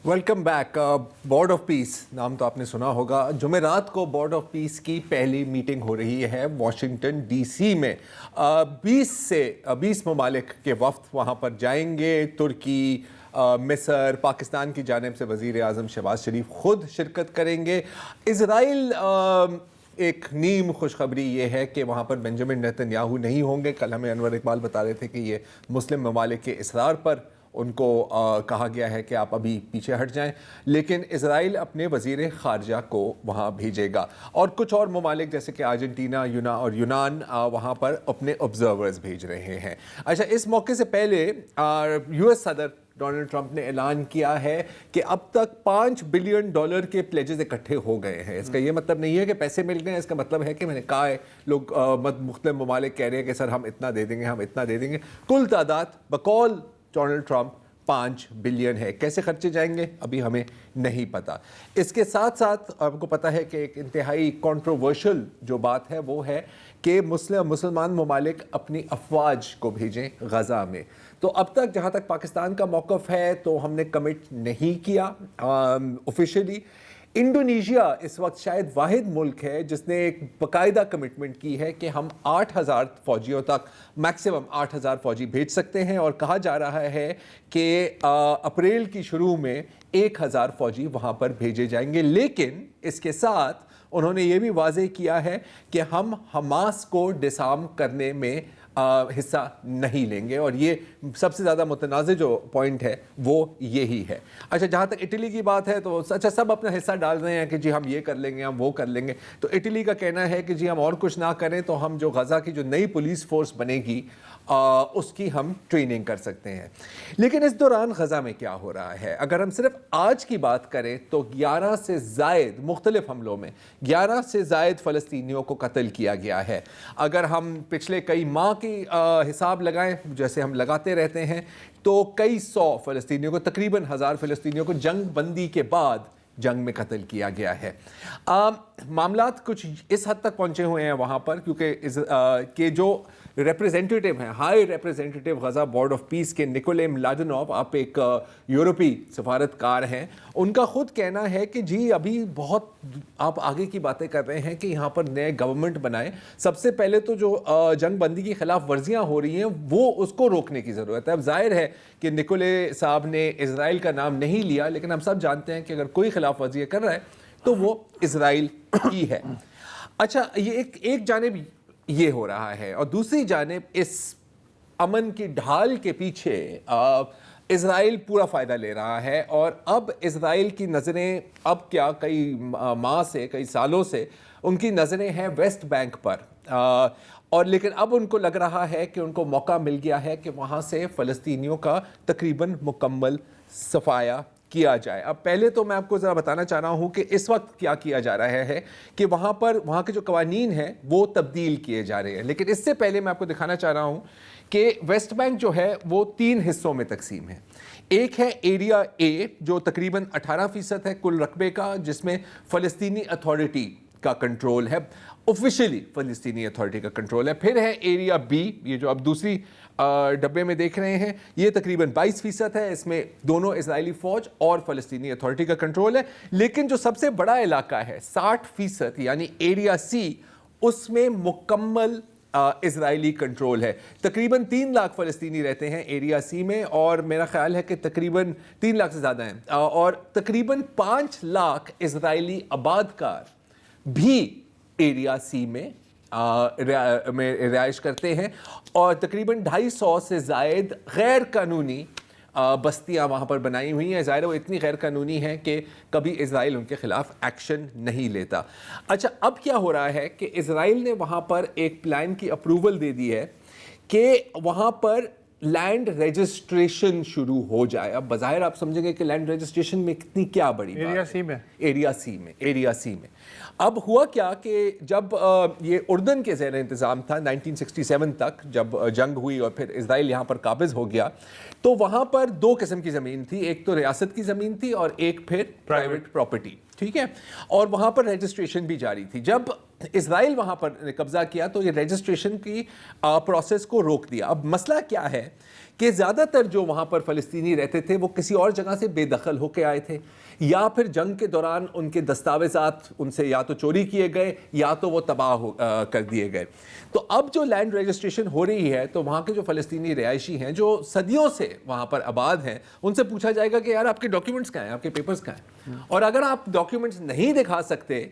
Welcome back. Board of peace नाम तो आपने सुना होगा। जुमेरात को बोर्ड ऑफ पीस की पहली मीटिंग हो रही है वाशिंगटन डीसी में। 20 ममालिक के वफ्द वहाँ पर जाएंगे। तुर्की, मिस्र, पाकिस्तान की जानिब से वज़ीर आज़म शहबाज शरीफ खुद शिरकत करेंगे। इज़राइल एक नीम खुशखबरी ये है कि वहाँ पर बेंजामिन नेतन्याहू नहीं होंगे। कल हमें अनवर इकबाल बता रहे थे कि ये मुस्लिम ममालिक के इसरार पर उनको कहा गया है कि आप अभी पीछे हट जाएं, लेकिन इज़राइल अपने वज़ीर ख़ारजा को वहाँ भेजेगा और कुछ और ममालिक जैसे कि अर्जेंटीना और यूनान वहाँ पर अपने ऑब्ज़र्वर्स भेज रहे हैं। अच्छा, इस मौके से पहले यूएस सदर डोनाल्ड ट्रंप ने ऐलान किया है कि अब तक $5 बिलियन के प्लेजेस इकट्ठे हो गए हैं। इसका ये मतलब नहीं है कि पैसे मिल गए हैं, इसका मतलब है कि मैंने कहा है लोग मुख्तलिफ ममालिक कह रहे हैं कि सर हम इतना दे देंगे, हम इतना दे देंगे। कुल तादाद बकौल डोनाल्ड ट्रंप 5 बिलियन है। कैसे खर्चे जाएंगे अभी हमें नहीं पता। इसके साथ साथ आपको पता है कि एक इंतहाई कंट्रोवर्शियल जो बात है वो है कि मुसलमान ममालिक अपनी अफवाज को भेजें गज़ा में। तो अब तक जहाँ तक पाकिस्तान का मौक़िफ़ है तो हमने कमिट नहीं किया ऑफिशियली। इंडोनेशिया इस वक्त शायद वाहिद मुल्क है जिसने एक बाकायदा कमिटमेंट की है कि हम 8,000 फ़ौजियों तक, मैक्सिमम 8,000 फ़ौजी भेज सकते हैं और कहा जा रहा है कि अप्रैल की शुरू में 1,000 फ़ौजी वहाँ पर भेजे जाएंगे। लेकिन इसके साथ उन्होंने ये भी वाज़ेह किया है कि हम हमास को डिसआर्म करने में हिस्सा नहीं लेंगे और ये सबसे ज़्यादा मुतनाज़ जो पॉइंट है वो यही है। अच्छा, जहाँ तक इटली की बात है तो अच्छा सब अपना हिस्सा डाल रहे हैं कि जी हम ये कर लेंगे, हम वो कर लेंगे। तो इटली का कहना है कि जी हम और कुछ ना करें तो हम जो गज़ा की जो नई पुलिस फोर्स बनेगी उसकी हम ट्रेनिंग कर सकते हैं। लेकिन इस दौरान गज़ा में क्या हो रहा है, अगर हम सिर्फ आज की बात करें तो 11 से ज़ायद मुख्तलिफ हमलों में 11 से ज़ायद फ़लस्तीनियों को कत्ल किया गया है। अगर हम पिछले कई माह की हिसाब लगाएं जैसे हम लगाते रहते हैं तो कई सौ फ़लस्तीनियों को, तकरीबन 1,000 फ़लस्तीनियों को जंग बंदी के बाद जंग में कत्ल किया गया है। मामलात कुछ इस हद तक पहुंचे हुए हैं वहाँ पर क्योंकि जो रिप्रेजेंटेटिव हैं, high representative Gaza board of peace के निकोले म्लादेनोव, आप एक यूरोपीय सफारतकार हैं, उनका खुद कहना है कि जी अभी बहुत आप आगे की बातें कर रहे हैं कि यहाँ पर नए गवर्नमेंट बनाए। सबसे पहले तो जो जंग बंदी की खिलाफ वर्जियाँ हो रही हैं वो उसको रोकने की ज़रूरत है। अब जाहिर है कि निकोले साहब ने इज़राइल का नाम नहीं लिया, लेकिन हम सब जानते हैं कि अगर कोई खिलाफ वर्जी कर रहा है तो वो इज़राइल की है। अच्छा, ये एक जानिब ये हो रहा है और दूसरी जानिब इस अमन की ढाल के पीछे इज़राइल पूरा फ़ायदा ले रहा है और अब इज़राइल की नज़रें अब क्या कई माह से, कई सालों से उनकी नज़रें हैं वेस्ट बैंक पर और लेकिन अब उनको लग रहा है कि उनको मौका मिल गया है कि वहाँ से फ़लस्तीनियों का तकरीबन मुकम्मल सफाया किया जाए। अब पहले तो मैं आपको ज़रा बताना चाह रहा हूँ कि इस वक्त क्या किया जा रहा है कि वहाँ के जो कवानीन हैं वो तब्दील किए जा रहे हैं। लेकिन इससे पहले मैं आपको दिखाना चाह रहा हूँ कि वेस्ट बैंक जो है वो 3 हिस्सों में तकसीम है। एक है एरिया ए जो तकरीबन 18% है कुल रकबे का, जिसमें फ़लस्तीनी अथॉरिटी का कंट्रोल है, ऑफिशियली फ़लस्तीनी अथॉरिटी का कंट्रोल है। फिर है एरिया बी, ये जो आप दूसरी डब्बे में देख रहे हैं, ये तकरीबन 22% है, इसमें दोनों इजरायली फ़ौज और फ़लस्तीनी अथॉरिटी का कंट्रोल है। लेकिन जो सबसे बड़ा इलाका है 60% यानी एरिया सी, उसमें मुकम्मल इजरायली कंट्रोल है। तकरीबन 3 लाख फ़लस्तीनी रहते हैं एरिया सी में और मेरा ख्याल है कि तकरीबन 3 लाख से ज़्यादा हैं और तकरीबन 5 लाख इजरायली आबादकार भी एरिया सी में रिहाइश करते हैं और तकरीबन 250 से ज़ायद गैर कानूनी बस्तियां वहाँ पर बनाई हुई हैं। ज़ाहिर है वो इतनी गैर कानूनी हैं कि कभी इज़राइल उनके ख़िलाफ़ एक्शन नहीं लेता। अच्छा, अब क्या हो रहा है कि इज़राइल ने वहाँ पर एक प्लान की अप्रूवल दे दी है कि वहाँ पर लैंड रजिस्ट्रेशन शुरू हो जाए। अब बज़ाहिर आप समझेंगे कि लैंड रजिस्ट्रेशन में कितनी क्या बड़ी बात है। एरिया सी में अब हुआ क्या कि जब ये उर्दन के ज़ेर इंतज़ाम था 1967 तक, जब जंग हुई और फिर इज़राइल यहाँ पर काबिज़ हो गया, तो वहाँ पर 2 किस्म की ज़मीन थी, एक तो रियासत की ज़मीन थी और एक फिर प्राइवेट प्रॉपर्टी, ठीक है, और वहाँ पर रजिस्ट्रेशन भी जारी थी। जब इज़राइल वहाँ पर कब्ज़ा किया तो ये रजिस्ट्रेशन की प्रोसेस को रोक दिया। अब मसला क्या है کہ زیادہ تر جو وہاں پر فلسطینی رہتے تھے وہ کسی اور جگہ سے بے دخل ہو کے آئے تھے، یا پھر جنگ کے دوران ان کے دستاویزات ان سے یا تو چوری کیے گئے یا تو وہ تباہ کر دیے گئے۔ تو اب جو لینڈ رجسٹریشن ہو رہی ہے تو وہاں کے جو فلسطینی رہائشی ہیں جو صدیوں سے وہاں پر آباد ہیں، ان سے پوچھا جائے گا کہ یار آپ کے ڈاکیومنٹس کہاں ہیں، آپ کے پیپرز کہاں ہیں؟ اور اگر آپ ڈاکیومنٹس نہیں دکھا سکتے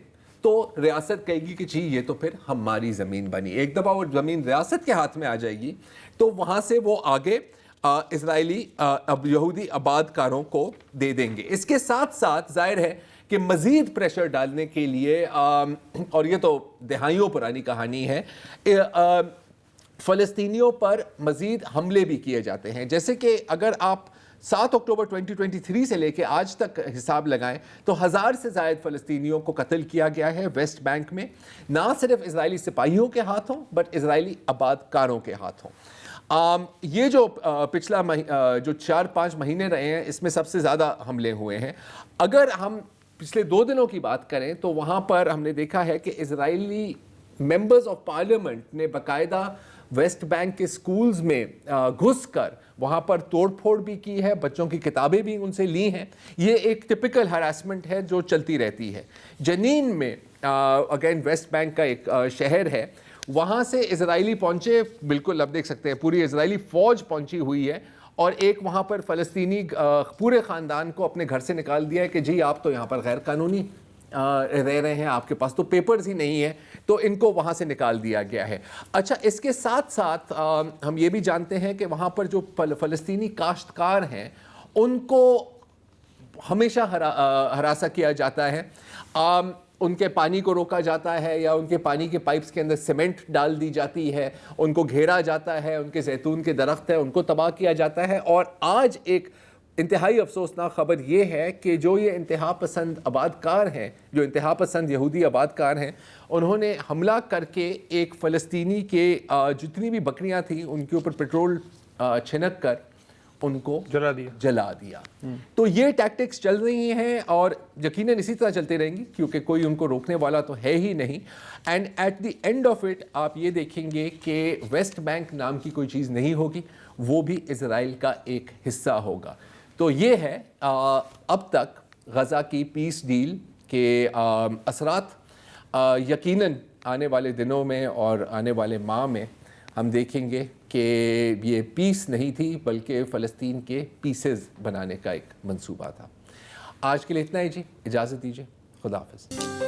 تو ریاست کہے گی کہ جی یہ تو پھر ہماری زمین بنی۔ ایک دفعہ وہ زمین ریاست کے ہاتھ میں آ جائے گی تو وہاں سے وہ آگے اسرائیلی یہودی آباد کاروں کو دے دیں گے۔ اس کے ساتھ ساتھ ظاہر ہے کہ مزید پریشر ڈالنے کے لیے، اور یہ تو دہائیوں پرانی کہانی ہے، فلسطینیوں پر مزید حملے بھی کیے جاتے ہیں۔ جیسے کہ اگر آپ 7 اکتوبر 2023 سے لے کے آج تک حساب لگائیں تو 1000 سے زائد فلسطینیوں کو قتل کیا گیا ہے ویسٹ بینک میں، نہ صرف اسرائیلی سپاہیوں کے ہاتھوں بٹ اسرائیلی آباد کاروں کے ہاتھوں۔ یہ جو پچھلا جو 4-5 مہینے رہے ہیں اس میں سب سے زیادہ حملے ہوئے ہیں۔ اگر ہم پچھلے 2 دنوں کی بات کریں تو وہاں پر ہم نے دیکھا ہے کہ اسرائیلی ممبرز آف پارلیمنٹ نے باقاعدہ ویسٹ بینک کے سکولز میں گھس کر وہاں پر توڑ پھوڑ بھی کی ہے، بچوں کی کتابیں بھی ان سے لی ہیں۔ یہ ایک ٹپیکل ہراسمنٹ ہے جو چلتی رہتی ہے۔ جنین میں اگین ویسٹ بینک کا ایک شہر ہے، وہاں سے اسرائیلی پہنچے، بالکل اب دیکھ سکتے ہیں پوری اسرائیلی فوج پہنچی ہوئی ہے، اور ایک وہاں پر فلسطینی پورے خاندان کو اپنے گھر سے نکال دیا ہے کہ جی آپ تو یہاں پر غیر قانونی رہ رہے ہیں، آپ کے پاس تو پیپرز ہی نہیں ہیں، تو ان کو وہاں سے نکال دیا گیا ہے۔ اچھا، اس کے ساتھ ساتھ ہم یہ بھی جانتے ہیں کہ وہاں پر جو فلسطینی کاشتکار ہیں ان کو ہمیشہ ہراساں کیا جاتا ہے، ان کے پانی کو روکا جاتا ہے یا ان کے پانی کے پائپس کے اندر سیمنٹ ڈال دی جاتی ہے، ان کو گھیرا جاتا ہے، ان کے زیتون کے درخت ہیں ان کو تباہ کیا جاتا ہے۔ اور آج ایک انتہائی افسوسناک خبر یہ ہے کہ جو یہ انتہا پسند آباد کار ہیں، جو انتہا پسند یہودی آباد کار ہیں، انہوں نے حملہ کر کے ایک فلسطینی کے جتنی بھی بکریاں تھیں ان کے اوپر پیٹرول چھنک کر ان کو جلا دیا۔ تو یہ ٹیکٹکس چل رہی ہیں اور یقیناً اسی طرح چلتے رہیں گی کیونکہ کوئی ان کو روکنے والا تو ہے ہی نہیں۔ And at the end of it آپ یہ دیکھیں گے کہ ویسٹ بینک نام کی کوئی چیز نہیں ہوگی، وہ بھی اسرائیل کا ایک حصہ ہوگا۔ تو یہ ہے اب تک غزہ کی پیس ڈیل کے اثرات۔ یقیناً آنے والے دنوں میں اور آنے والے ماہ میں ہم دیکھیں گے کہ یہ پیس نہیں تھی بلکہ فلسطین کے پیسز بنانے کا ایک منصوبہ تھا۔ آج کے لیے اتنا ہی جی، اجازت دیجیے، خدا حافظ۔